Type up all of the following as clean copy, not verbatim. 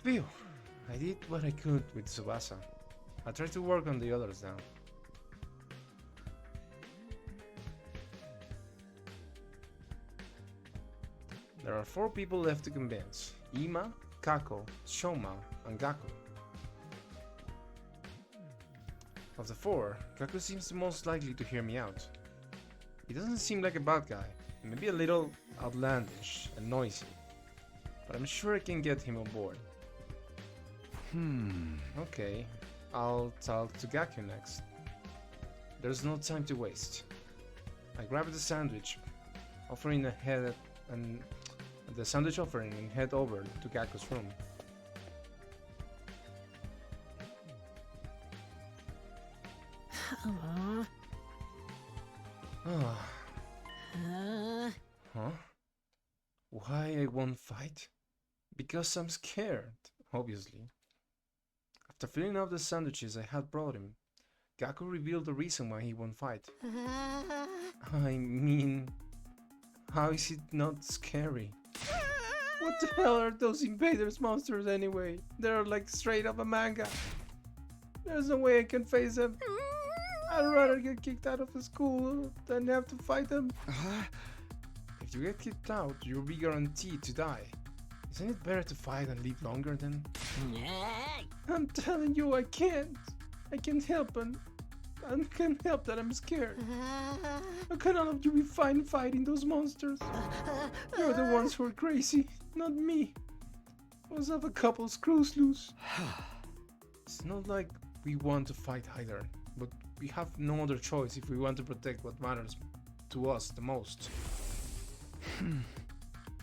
Phew! I did what I could with Tsubasa. I'll try to work on the others now. There are 4 people left to convince. Ima, Kako, Shoma, and Gaku. Of the 4, Gaku seems the most likely to hear me out. He doesn't seem like a bad guy, maybe a little outlandish and noisy, but I'm sure I can get him on board. Okay, I'll talk to Gaku next. There's no time to waste. I grab the sandwich, offering the sandwich offering and head over to Gaku's room. Huh? Why I won't fight? Because I'm scared, obviously. After filling up the sandwiches I had brought him, Gaku revealed the reason why he won't fight. I mean, how is it not scary? What the hell are those Invaders monsters anyway? They're like straight up a manga. There's no way I can face them. I'd rather get kicked out of the school than have to fight them. If you get kicked out, you'll be guaranteed to die. Isn't it better to fight and live longer then? I'm telling you, I can't. I can't help that I'm scared. How can all of you be fine fighting those monsters? You're the ones who are crazy, not me. I was have a couple screws loose. It's not like we want to fight either, but we have no other choice if we want to protect what matters to us the most.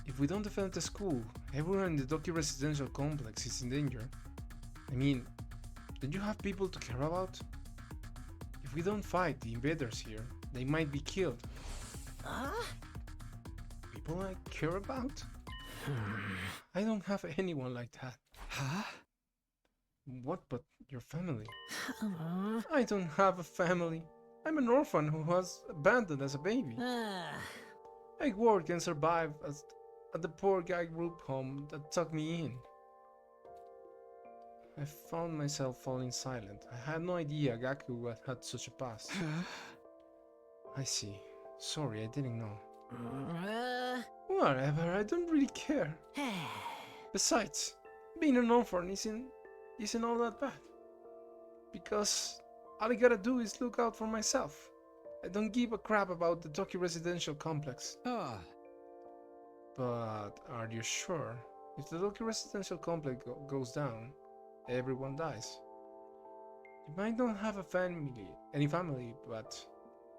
If we don't defend the school, everyone in the Doki residential complex is in danger. I mean, don't you have people to care about? If we don't fight the invaders here, they might be killed. People I care about? I don't have anyone like that. What but your family? I don't have a family. I'm an orphan who was abandoned as a baby. I work and survive at the poor guy group home that took me in. I found myself falling silent. I had no idea Gaku had such a past. I see. Sorry, I didn't know. Whatever, I don't really care. Besides, being an orphan isn't all that bad. Because all I gotta do is look out for myself. I don't give a crap about the Tokyo residential complex. But are you sure? If the Tokyo residential complex goes down, everyone dies. You might not have any family, but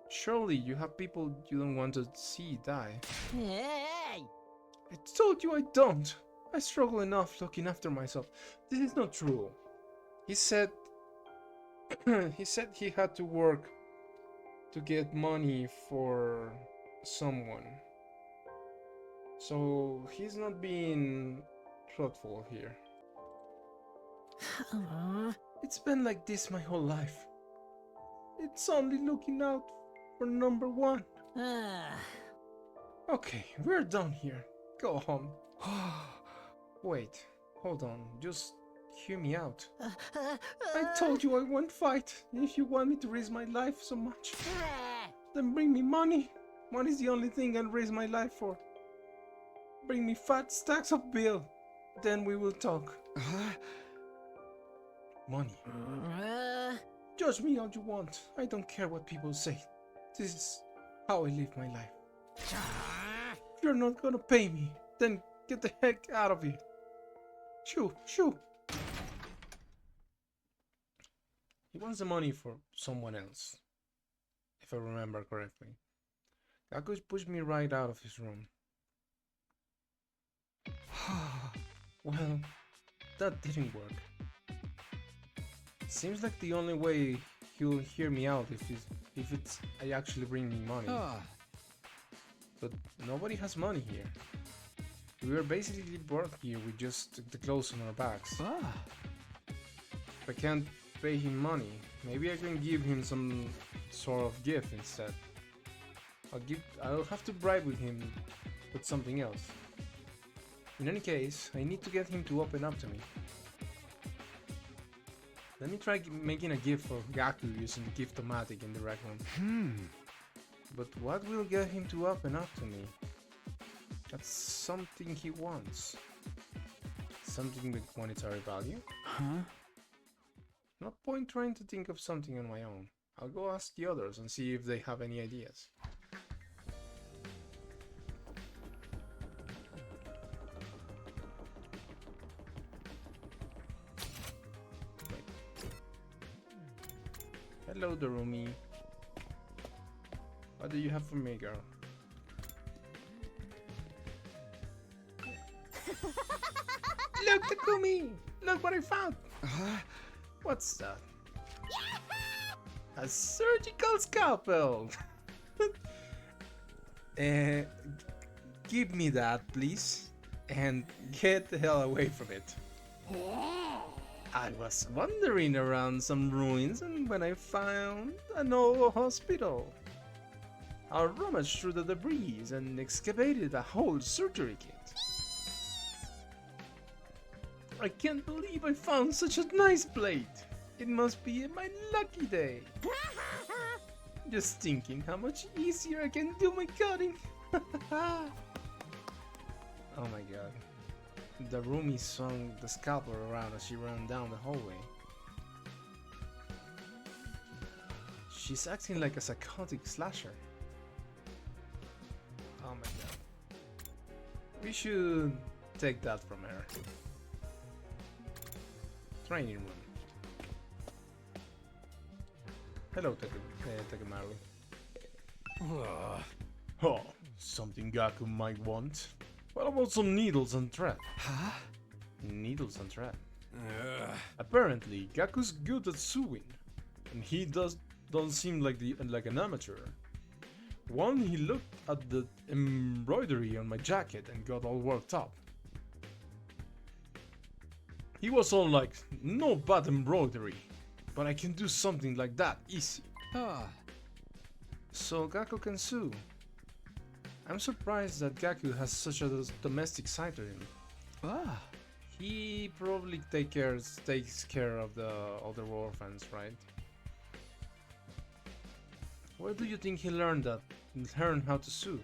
surely you have people you don't want to see die. Hey! I told you I don't. I struggle enough looking after myself. This is not true. He said he had to work to get money for someone. So he's not being truthful here. It's been like this my whole life. It's only looking out for number one. Okay, we're done here. Go home. Wait, hold on, just hear me out. I told you I won't fight. If you want me to risk my life so much, then bring me money. Money's the only thing I'll risk my life for. Bring me fat stacks of bill. Then we will talk. Money. Judge me all you want. I don't care what people say. This is how I live my life. If you're not gonna pay me, then get the heck out of here. Shoo, shoo. He wants the money for someone else, if I remember correctly. Gaku pushed me right out of his room. Well, that didn't work. Seems like the only way he'll hear me out if I actually bring me money. But nobody has money here. We were basically brought here with just the clothes on our backs. If I can't pay him money, maybe I can give him some sort of gift instead. I'll have to bribe with him with something else. In any case, I need to get him to open up to me. Let me try making a gift for Gaku using the gift-o-matic in the Rec Room. But what will get him to open up to me? That's something he wants. Something with monetary value? Huh? No point trying to think of something on my own. I'll go ask the others and see if they have any ideas. Wait. Hello, Darumi. What do you have for me, girl? Look, Takumi! Look what I found! What's that? A surgical scalpel! Give me that, please. And get the hell away from it. I was wandering around some ruins and when I found an old hospital. I rummaged through the debris and excavated a whole surgery kit. I can't believe I found such a nice blade. It must be my lucky day. Just thinking how much easier I can do my cutting. Oh my god. The roomie swung the scalpel around as she ran down the hallway. She's acting like a psychotic slasher. Oh my god. We should take that from her. Training room. Hello, Takemaru. Oh, something Gaku might want. What about some needles and thread? Huh? Needles and thread. Apparently, Gaku's good at sewing, and he don't seem like an amateur. He looked at the embroidery on my jacket and got all worked up. He was all like, "No bad embroidery, but I can do something like that easy." So Gaku can sew. I'm surprised that Gaku has such a domestic side to him. He probably takes care of the older orphans, right? Where do you think he learned how to sew?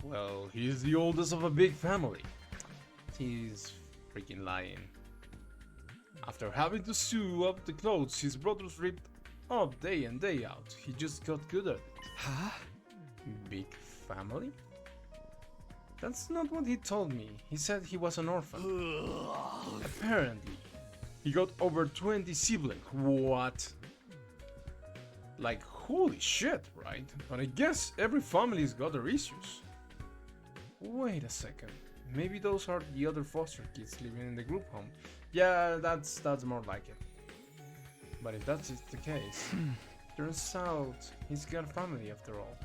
Well, he's the oldest of a big family. He's freaking lying. After having to sew up the clothes his brothers ripped up day in day out, he just got good at it. Huh? Big family? That's not what he told me. He said he was an orphan. Apparently, he got over 20 siblings. What? Like, holy shit, right? But I guess every family's got their issues. Wait a second. Maybe those are the other foster kids living in the group home. Yeah, that's more like it. But if that's the case, turns out he's got a family after all.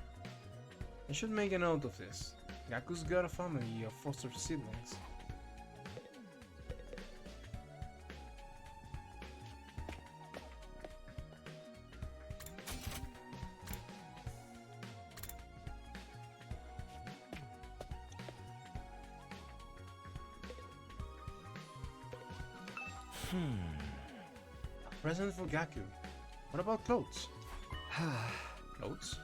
I should make a note of this. Gaku's got a family of foster siblings. A present for Gaku. What about clothes? Clothes?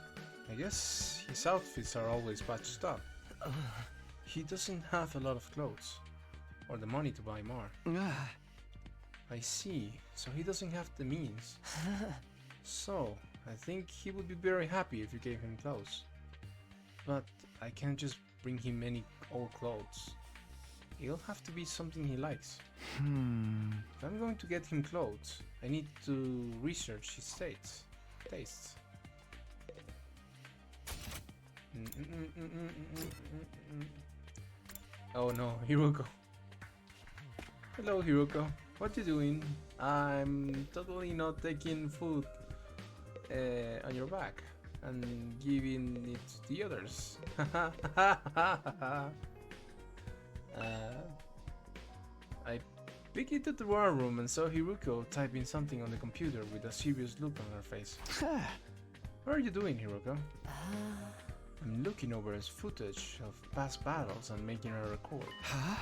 I guess his outfits are always patched up. He doesn't have a lot of clothes. Or the money to buy more. I see. So he doesn't have the means. So, I think he would be very happy if you gave him clothes. But I can't just bring him any old clothes. It'll have to be something he likes. If I'm going to get him clothes, I need to research his tastes. Oh no, Hiruko. Hello, Hiruko. What you doing? I'm totally not taking food on your back and giving it to the others. I peeked into the war room and saw Hiruko typing something on the computer with a serious look on her face. What are you doing, Hiruko? I'm looking over his footage of past battles and making a record. Huh?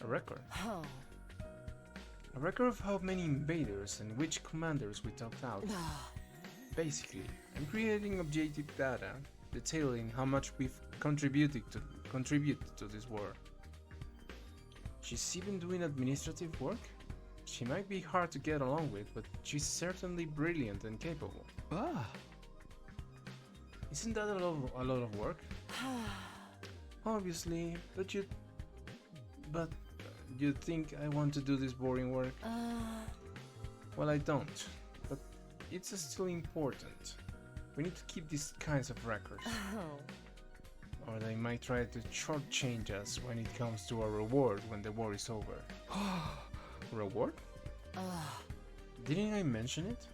A record. Oh. A record of how many invaders and which commanders we took out. Basically, I'm creating objective data detailing how much we've contributed to this war. She's even doing administrative work? She might be hard to get along with, but she's certainly brilliant and capable. Ah. Isn't that a lot of work? Obviously, but you think I want to do this boring work? Well, I don't, but it's still important. We need to keep these kinds of records. Or they might try to shortchange us when it comes to our reward when the war is over. Reward? Didn't I mention it?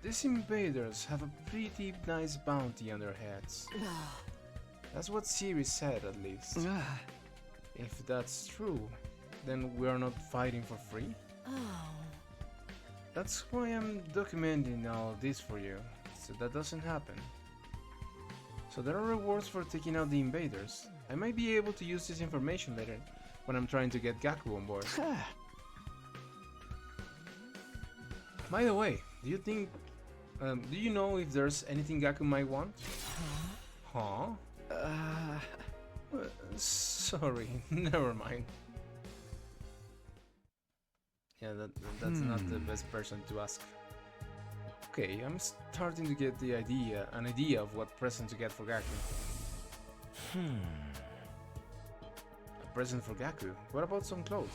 These invaders have a pretty nice bounty on their heads. That's what Sirei said, at least. If that's true, then we're not fighting for free? That's why I'm documenting all this for you, so that doesn't happen. So there are rewards for taking out the invaders. I might be able to use this information later when I'm trying to get Gaku on board. By the way, do you know if there's anything Gaku might want? Huh? Sorry, never mind. Yeah, that's not the best person to ask. Okay, I'm starting to get an idea of what present to get for Gaku. A present for Gaku? What about some clothes?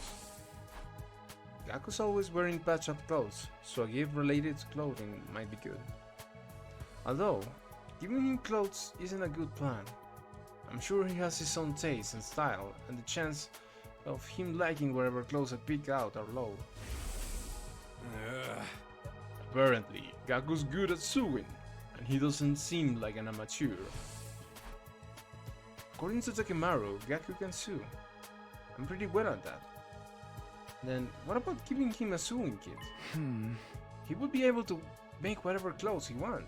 Gaku's always wearing patch-up clothes, so a gift related to clothing might be good. Although, giving him clothes isn't a good plan. I'm sure he has his own taste and style, and the chance of him liking whatever clothes I pick out are low. Apparently, Gaku's good at sewing, and he doesn't seem like an amateur. According to Takemaru, Gaku can sew. I'm pretty well at that. Then, what about giving him a sewing kit? He would be able to make whatever clothes he wants,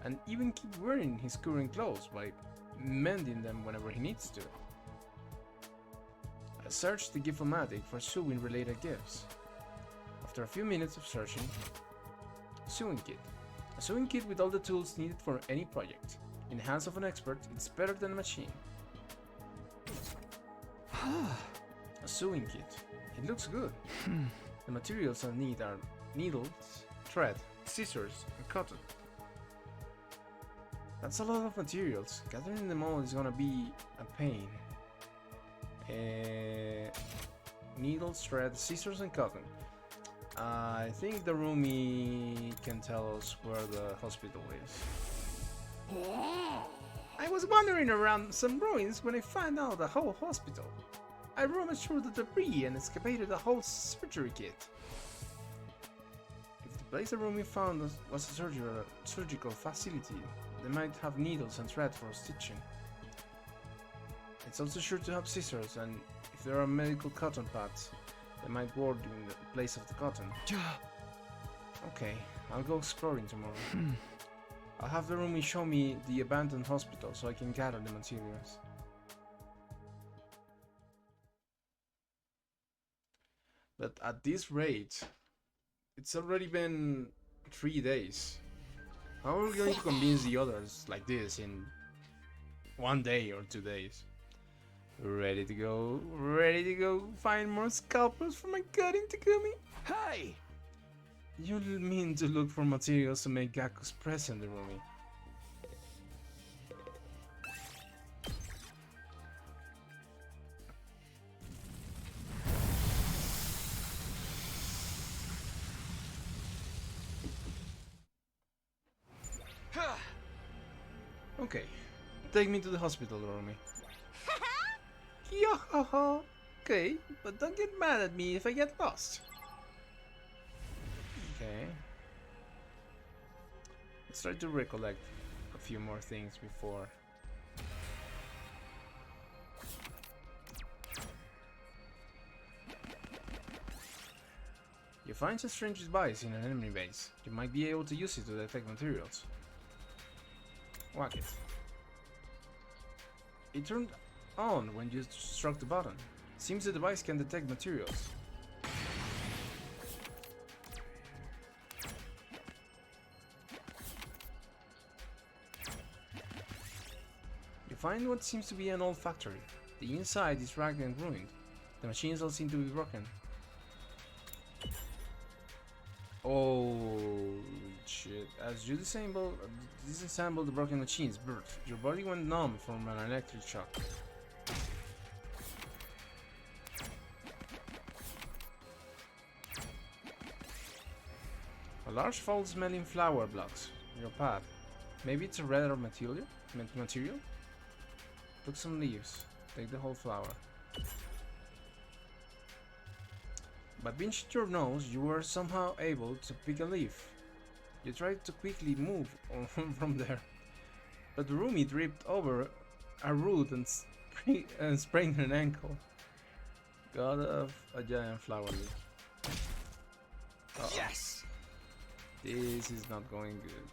and even keep wearing his current clothes by mending them whenever he needs to. I searched the Gift-O-Matic for sewing related gifts. After a few minutes of searching, sewing kit. A sewing kit with all the tools needed for any project. In the hands of an expert, it's better than a machine. A sewing kit. It looks good. The materials I need are needles, thread, scissors, and cotton. That's a lot of materials. Gathering them all is gonna be a pain. Needles, thread, scissors, and cotton. I think the roomie can tell us where the hospital is. I was wandering around some ruins when I found out the whole hospital. I rummaged through the debris and excavated a whole surgery kit. If the place the roomie found was a surgical facility, they might have needles and thread for stitching. It's also sure to have scissors, and if there are medical cotton pads, they might work in the place of the cotton. Okay, I'll go exploring tomorrow. I'll have the roomie show me the abandoned hospital so I can gather the materials. But at this rate, it's already been 3 days. How are we going to convince the others like this in 1 day or 2 days? Ready to go? Ready to go find more scalpels for my cutting, Takumi? Hey! You mean to look for materials to make Gaku's present, roomie? Okay, take me to the hospital, roomie. Yo-ho-ho! Okay, but don't get mad at me if I get lost. Okay. Let's try to recollect a few more things before. You find a strange device in an enemy base. You might be able to use it to detect materials. Whack it. It turned on when you struck the button. Seems the device can detect materials. You find what seems to be an old factory. The inside is ragged and ruined. The machines all seem to be broken. Oh shit. As you disassemble the broken machines, your body went numb from an electric shock. A large foul-smelling flower blocks your path. Maybe it's a rare material? Took some leaves. Take the whole flower. By pinching your nose, you were somehow able to pick a leaf. You tried to quickly move on from there, but the Rumi tripped over a root and sprained an ankle. God of a giant flower leaf. Uh-oh. Yes! This is not going good.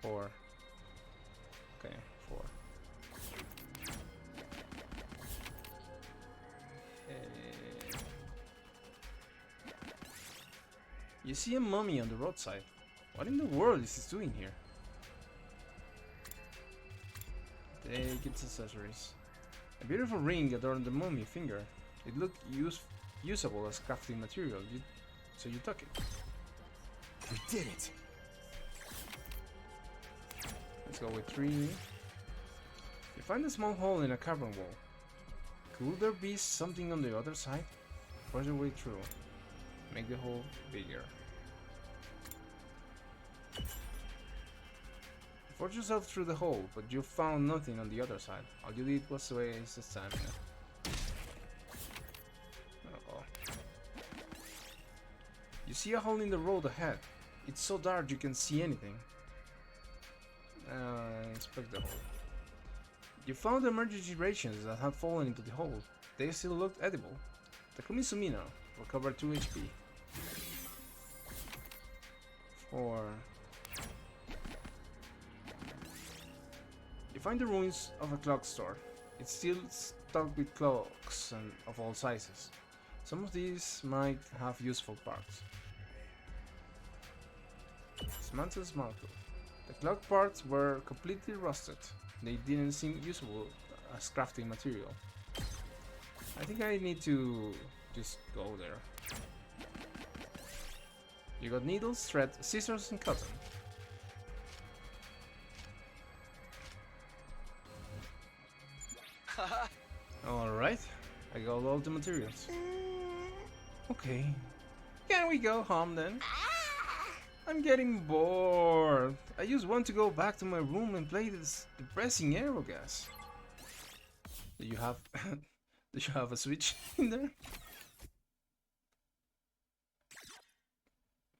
4. Okay, 4. You see a mummy on the roadside. What in the world is this doing here? Take its accessories. A beautiful ring adorned the mummy finger. It looked usable as crafting material, so you took it. We did it! Let's go with 3. You find a small hole in a carbon wall. Could there be something on the other side? Push your way through. Make the hole bigger. You forced yourself through the hole, but you found nothing on the other side. All you did was waste the stamina. Uh-oh. You see a hole in the road ahead. It's so dark you can see anything. Inspect the hole. You found emergency rations that had fallen into the hole. They still looked edible. Takumi Sukimo recovered 2 HP. 4. You find the ruins of a clock store. It's still stocked with clocks and of all sizes. Some of these might have useful parts. Dismantle Marco. The clock parts were completely rusted. They didn't seem usable as crafting material. I think I need to just go there. You got needles, thread, scissors, and cotton. Alright, I got all the materials. Okay, can we go home then? I'm getting bored. I just want to go back to my room and play this depressing aerogas. Do you have do you have a switch in there?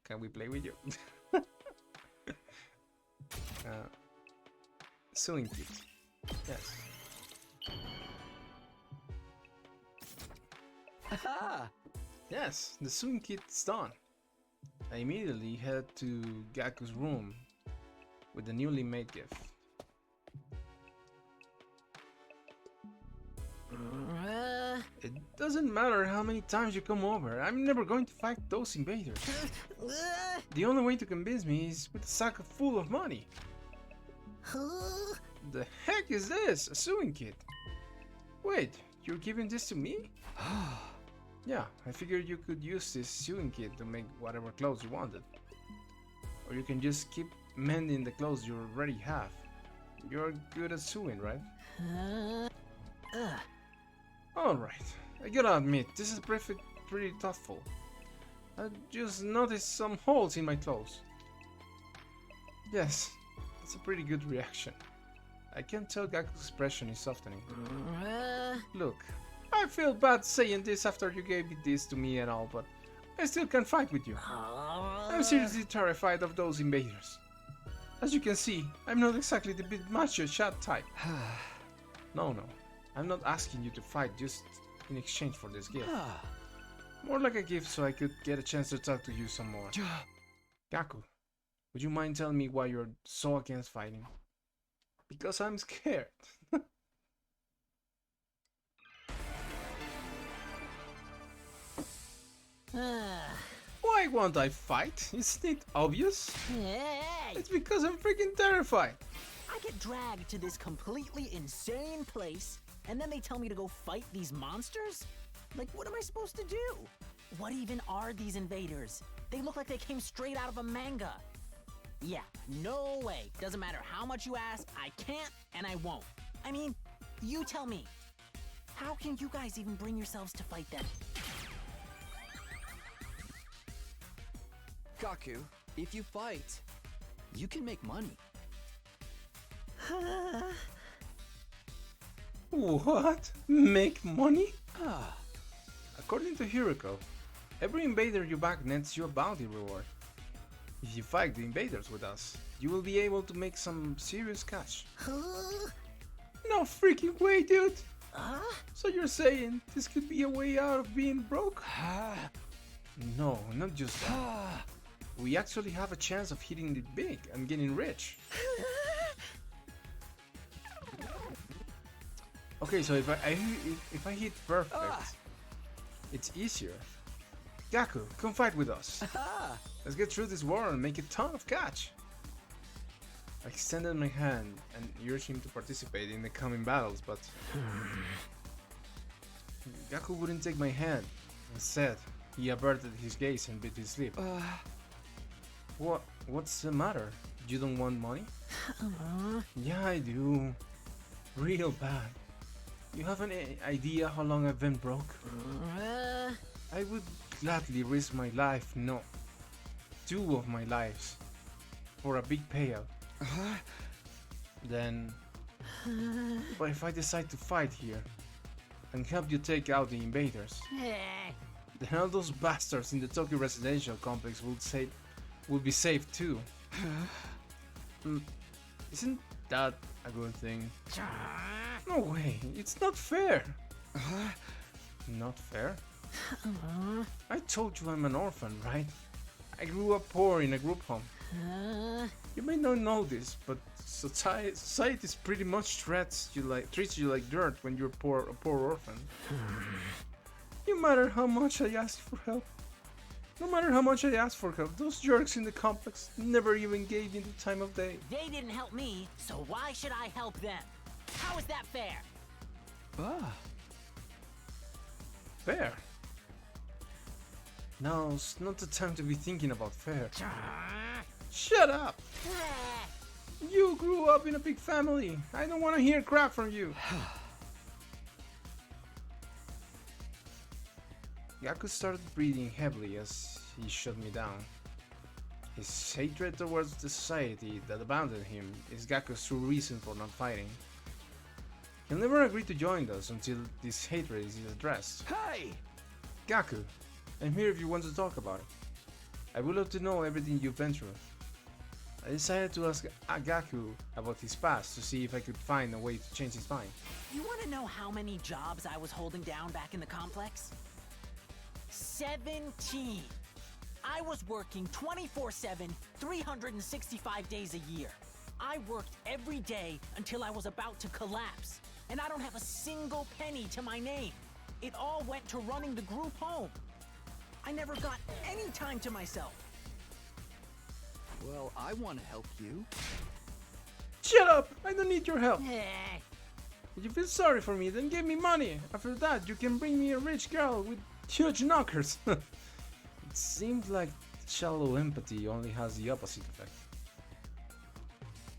Can we play with you? Sewing kit. Yes. Aha! Yes, the sewing kit's done. I immediately head to Gaku's room with the newly made gift. It doesn't matter how many times you come over, I'm never going to fight those invaders. The only way to convince me is with a sack full of money. The heck is this? A sewing kit? Wait, you're giving this to me? Yeah, I figured you could use this sewing kit to make whatever clothes you wanted. Or you can just keep mending the clothes you already have. You're good at sewing, right? Alright, I gotta admit, this is pretty thoughtful. I just noticed some holes in my clothes. Yes, that's a pretty good reaction. I can tell Gaku's expression is softening. Look, I feel bad saying this after you gave this to me and all, but I still can't fight with you. I'm seriously terrified of those invaders. As you can see, I'm not exactly the big macho chat type. No, I'm not asking you to fight just in exchange for this gift. More like a gift so I could get a chance to talk to you some more. Gaku, would you mind telling me why you're so against fighting? Because I'm scared. won't I fight? Isn't it obvious? Hey! It's because I'm freaking terrified. I get dragged to this completely insane place, and then they tell me to go fight these monsters? Like, what am I supposed to do? What even are these invaders? They look like they came straight out of a manga. Yeah, no way. Doesn't matter how much you ask, I can't and I won't. I mean, you tell me. How can you guys even bring yourselves to fight them? Gaku, if you fight, you can make money. What? Make money? Ah, According to Hiruko, every invader you back nets you a bounty reward. If you fight the invaders with us, you will be able to make some serious cash. No freaking way, dude! So you're saying this could be a way out of being broke? No, not just that. We actually have a chance of hitting it big and getting rich. Okay, so if I hit perfect, it's easier. Gaku, come fight with us. Let's get through this war and make a ton of cash. I extended my hand and urged him to participate in the coming battles, but Gaku wouldn't take my hand. Instead, he averted his gaze and bit his lip. What's the matter? You don't want money? Yeah, I do. Real bad. You have any idea how long I've been broke? I would gladly risk my life, no, 2 of my lives, for a big payout. Then, but if I decide to fight here and help you take out the invaders, then all those bastards in the Tokyo residential complex will be safe too. Isn't that a good thing? No way, it's not fair. Not fair? I told you I'm an orphan, right? I grew up poor in a group home. You may not know this, but society pretty much treats you like dirt when you're a poor orphan. No matter how much I ask for help, those jerks in the complex never even gave me the time of day. They didn't help me, so why should I help them? How is that fair? Fair? Now's not the time to be thinking about fair. Shut up! You grew up in a big family. I don't want to hear crap from you. Gaku started breathing heavily as he shut me down. His hatred towards the society that abandoned him is Gaku's true reason for not fighting. He'll never agree to join us until this hatred is addressed. hey! Gaku, I'm here if you want to talk about it. I would love to know everything you've been through. I decided to ask Gaku about his past to see if I could find a way to change his mind. You want to know how many jobs I was holding down back in the complex? 17! I was working 24/7, 365 days a year. I worked every day until I was about to collapse, and I don't have a single penny to my name. It all went to running the group home. I never got any time to myself. Well, I want to help you. Shut up! I don't need your help. Eh. If you feel sorry for me, then give me money. After that, you can bring me a rich girl with huge knockers. It seems like shallow empathy only has the opposite effect.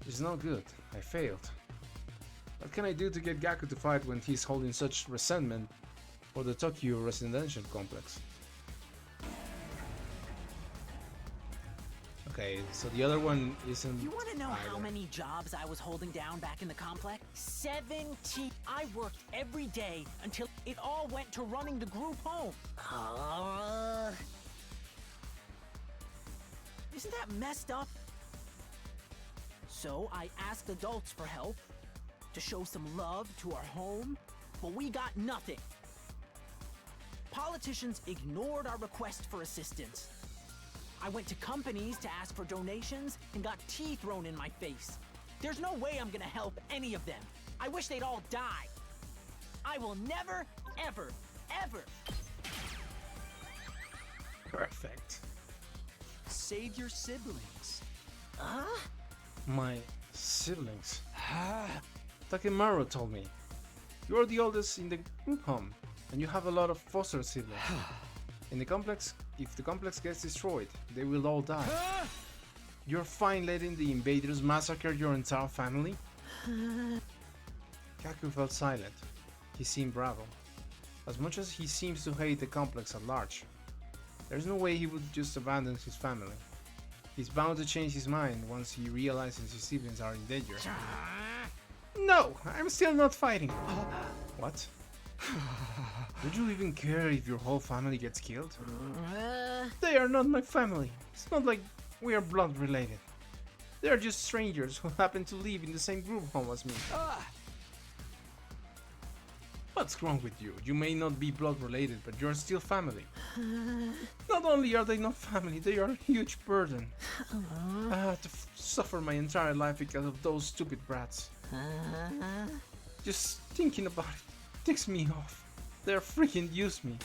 It's no good. I failed. What can I do to get Gaku to fight when he's holding such resentment for the Tokyo residential complex? Okay, so the other one isn't. You want to know how either. many jobs I was holding down back in the complex? 17! I worked every day until it all went to running the group home. Isn't that messed up? So I asked adults for help, to show some love to our home, but we got nothing. Politicians ignored our request for assistance. I went to companies to ask for donations and got tea thrown in my face. There's no way I'm gonna help any of them. I wish they'd all die. I will never, ever, ever. Perfect. save your siblings. My siblings. Takemaru told me. You are the oldest in the group home, and you have a lot of foster siblings. In the complex, if the complex gets destroyed, they will all die. You're fine letting the invaders massacre your entire family? Gaku felt silent. He seemed bravo. As much as he seems to hate the complex at large, there's no way he would just abandon his family. He's bound to change his mind once he realizes his siblings are in danger. No, I'm still not fighting. What? Would you even care if your whole family gets killed? They are not my family. It's not like we are blood related. They are just strangers who happen to live in the same group home as me. What's wrong with you? You may not be blood related, but you're still family. Not only are they not family, they are a huge burden. I had to suffer my entire life because of those stupid brats. Just thinking about it ticks me off. They're freaking use me.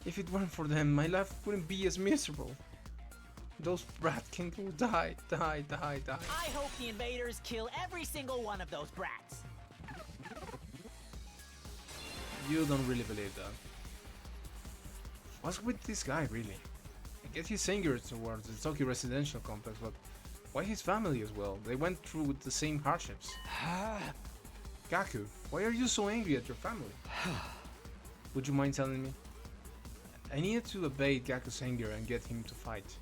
If it weren't for them, my life wouldn't be as miserable. Those brats can go die. I hope the invaders kill every single one of those brats. You don't really believe that. What's with this guy, really? I get his anger towards the Tokyo residential complex, but why his family as well? They went through the same hardships. Gaku, why are you so angry at your family? Would you mind telling me? I needed to abate Gaku's anger and get him to fight.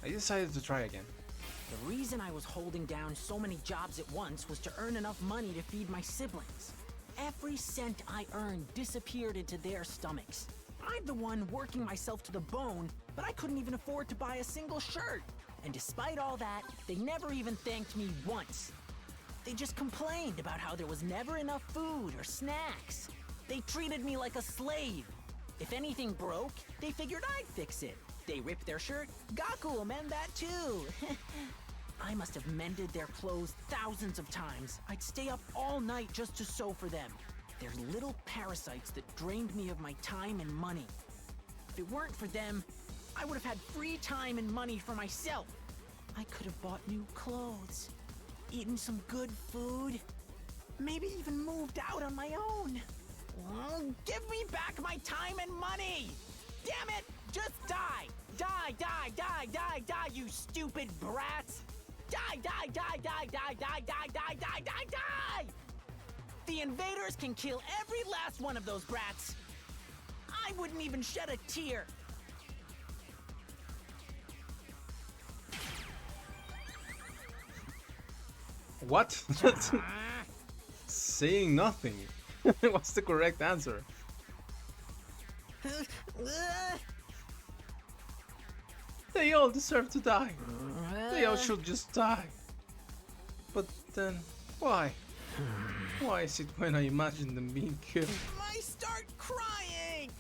I decided to try again. The reason I was holding down so many jobs at once was to earn enough money to feed my siblings. Every cent I earned disappeared into their stomachs. I'm the one working myself to the bone, but I couldn't even afford to buy a single shirt. And despite all that, they never even thanked me once. They just complained about how there was never enough food or snacks. They treated me like a slave. If anything broke, they figured I'd fix it. They ripped their shirt, Gaku will mend that too. I must have mended their clothes thousands of times. I'd stay up all night just to sew for them. They're little parasites that drained me of my time and money. If it weren't for them, I would have had free time and money for myself. I could have bought new clothes, eaten some good food, maybe even moved out on my own. Well, give me back my time and money! Damn it! Just die! Die, die, die, die, die, you stupid brats! Die, die, die, die, die, die, die, die, die, die, die! The invaders can kill every last one of those brats. I wouldn't even shed a tear. What? Saying nothing. What's the correct answer? They all deserve to die. They all should just die. But then, why? Why is it when I imagine them being killed? I start crying!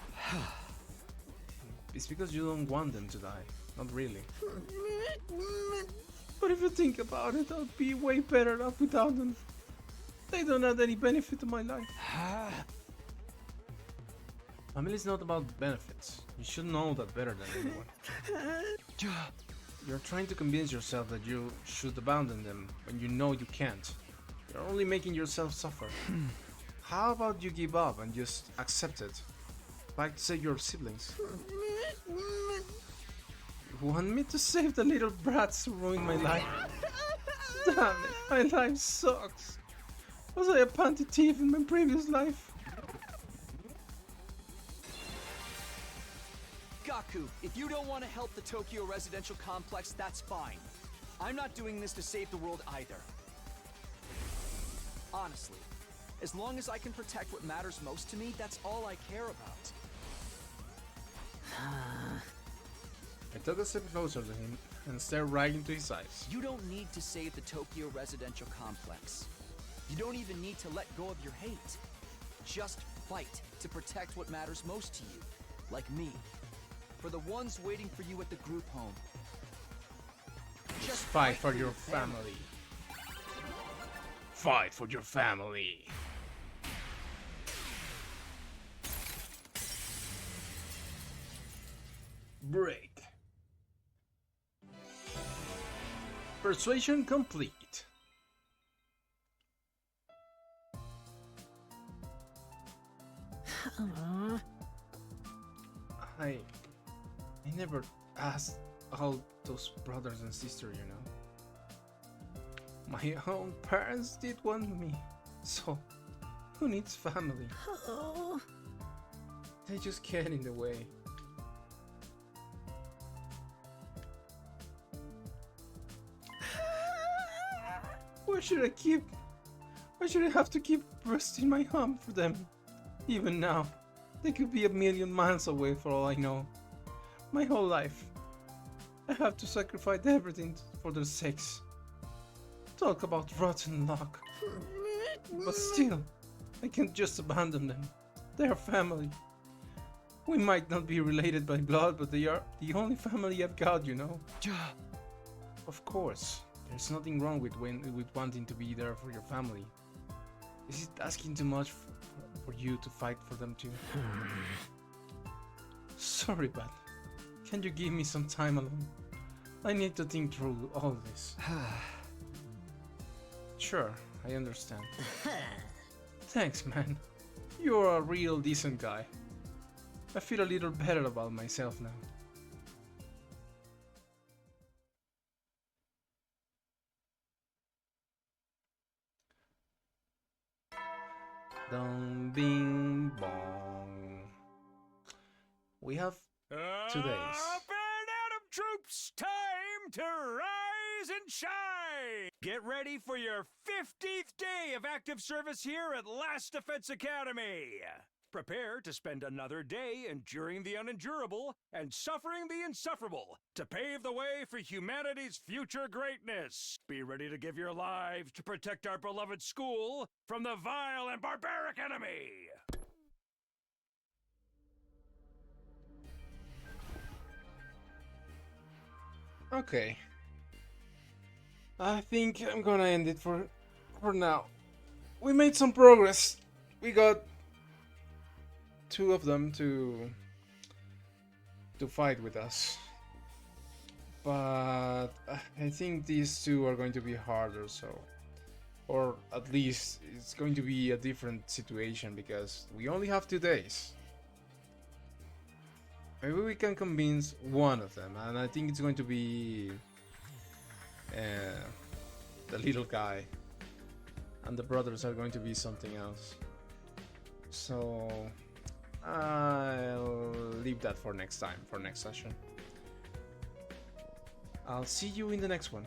It's because you don't want them to die. Not really. But if you think about it, I'd be way better off without them. They don't add any benefit to my life. Family is not about benefits. You should know that better than anyone. You're trying to convince yourself that you should abandon them when you know you can't. You're only making yourself suffer. How about you give up and just accept it? Like say your siblings. You want me to save the little brats who ruined my life? Damn it, my life sucks. Was I a panty thief in my previous life? Gaku, if you don't want to help the Tokyo residential complex, that's fine. I'm not doing this to save the world either. Honestly, as long as I can protect what matters most to me, that's all I care about. I took a step closer to him and stared right into his eyes. You don't need to save the Tokyo residential complex. You don't even need to let go of your hate. Just fight to protect what matters most to you, like me. For the ones waiting for you at the group home. Just fight for your family. Fight for your family. Break. Persuasion complete. I never asked all those brothers and sisters, you know. My own parents did want me, so who needs family? Oh. They just get in the way. Why should I have to keep resting my arm for them? Even now, they could be a million miles away for all I know. My whole life, I have to sacrifice everything for their sakes. Talk about rotten luck. But still, I can't just abandon them. They are family. We might not be related by blood, but they are the only family I've got, you know. Of course, there's nothing wrong with wanting to be there for your family. Is it asking too much for you to fight for them too? Sorry, but can you give me some time alone? I need to think through all this. Sure, I understand. Thanks, man. You're a real decent guy. I feel a little better about myself now. Dong bing bong. We have 2 days. Up and Atom troops, time to rise and shine! Get ready for your 50th day of active service here at Last Defense Academy. Prepare to spend another day enduring the unendurable and suffering the insufferable to pave the way for humanity's future greatness. Be ready to give your lives to protect our beloved school from the vile and barbaric enemy. Okay. I think I'm gonna end it for now. We made some progress. We got 2 of them to fight with us. But I think these 2 are going to be harder, so, or at least it's going to be a different situation because we only have 2 days. Maybe we can convince one of them, and I think it's going to be the little guy, and the brothers are going to be something else. So I'll leave that for next time, for next session. I'll see you in the next one.